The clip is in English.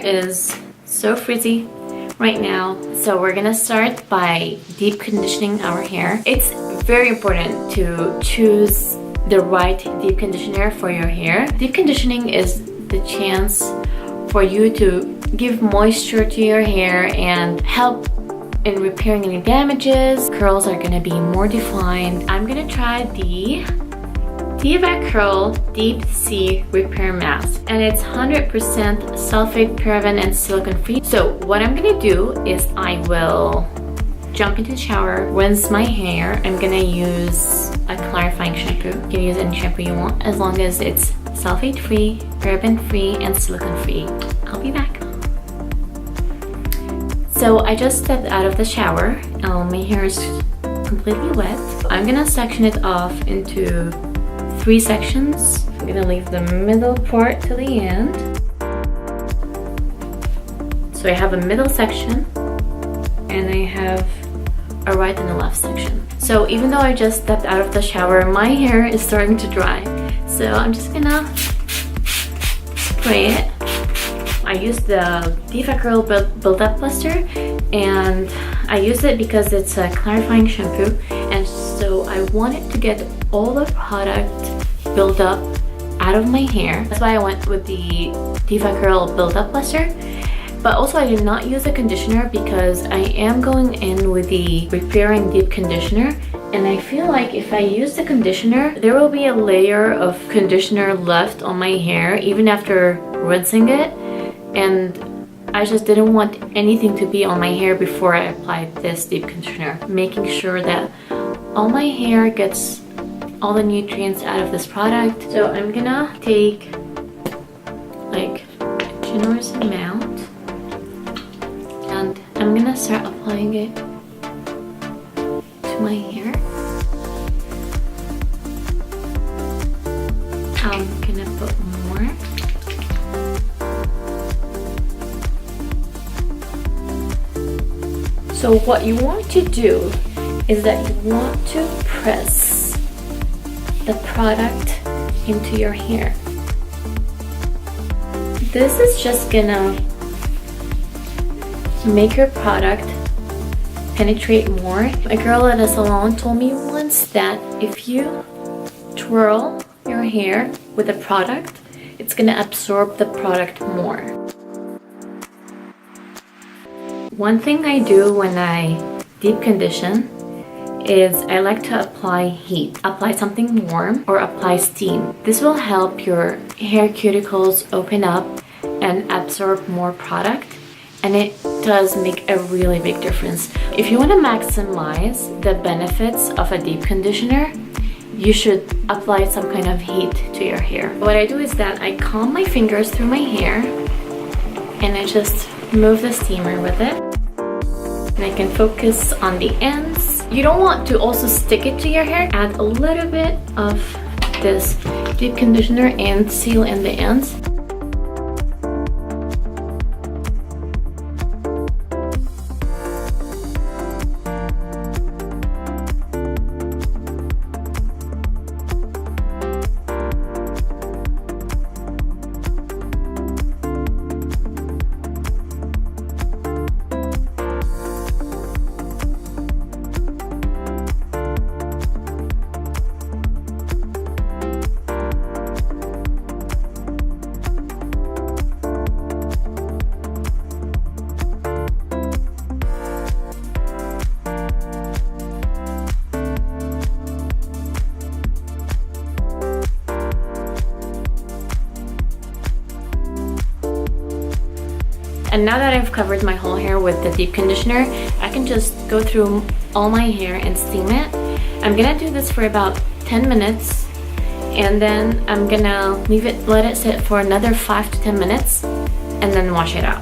is so frizzy right now, so we're gonna start by deep conditioning our hair. It's very important to choose the right deep conditioner for your hair. Deep conditioning is the chance for you to give moisture to your hair and help in repairing any damages. Curls are gonna be more defined. I'm gonna try the Diva Curl Deep Sea Repair Mask, and it's 100% sulfate, paraben, and silicone free. So what I'm gonna do is I will jump into the shower, rinse my hair. I'm gonna use a clarifying shampoo. You can use any shampoo you want as long as it's sulfate free, paraben free, and silicone free. I'll be back. So I just stepped out of the shower. My hair is completely wet. I'm gonna section it off into 3 sections. I'm gonna leave the middle part to the end. So I have a middle section and I have a right and a left section. So even though I just stepped out of the shower, my hair is starting to dry. So I'm just gonna spray it. I used the Diva Curl Build Up Buster, and I use it because it's a clarifying shampoo, and so I wanted to get all the product build up out of my hair. That's why I went with the Diva Curl Build Up Buster. But also I did not use a conditioner because I am going in with the Repairing Deep Conditioner, and I feel like if I use the conditioner, there will be a layer of conditioner left on my hair even after rinsing it, and I just didn't want anything to be on my hair before I applied this deep conditioner, making sure that all my hair gets all the nutrients out of this product. So I'm gonna take like a generous amount and I'm gonna start applying it to my hair. I'm gonna put more. So what you want to do is that you want to press the product into your hair. This is just gonna make your product penetrate more. A girl at a salon told me once that if you twirl your hair with a product, it's gonna absorb the product more. One thing I do when I deep condition is I like to apply heat. Apply something warm or apply steam. This will help your hair cuticles open up and absorb more product, and it does make a really big difference. If you want to maximize the benefits of a deep conditioner, you should apply some kind of heat to your hair. What I do is that I comb my fingers through my hair and I just move the steamer with it. And I can focus on the ends. You don't want to also stick it to your hair. Add a little bit of this deep conditioner and seal in the ends. And now that I've covered my whole hair with the deep conditioner, I can just go through all my hair and steam it. I'm gonna do this for about 10 minutes and then I'm gonna let it sit for another 5 to 10 minutes and then wash it out.